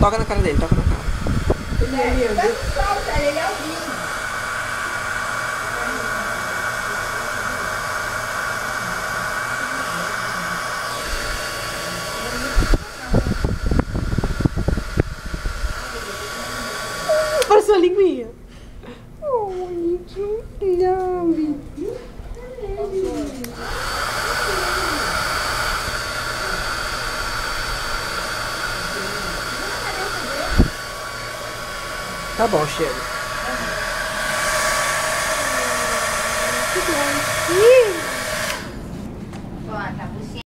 Toca na cara dele, toca na cara. Ele é lindo. Ele é lindo. Parece uma linguinha. Tá bom, chega. Que bonitinho.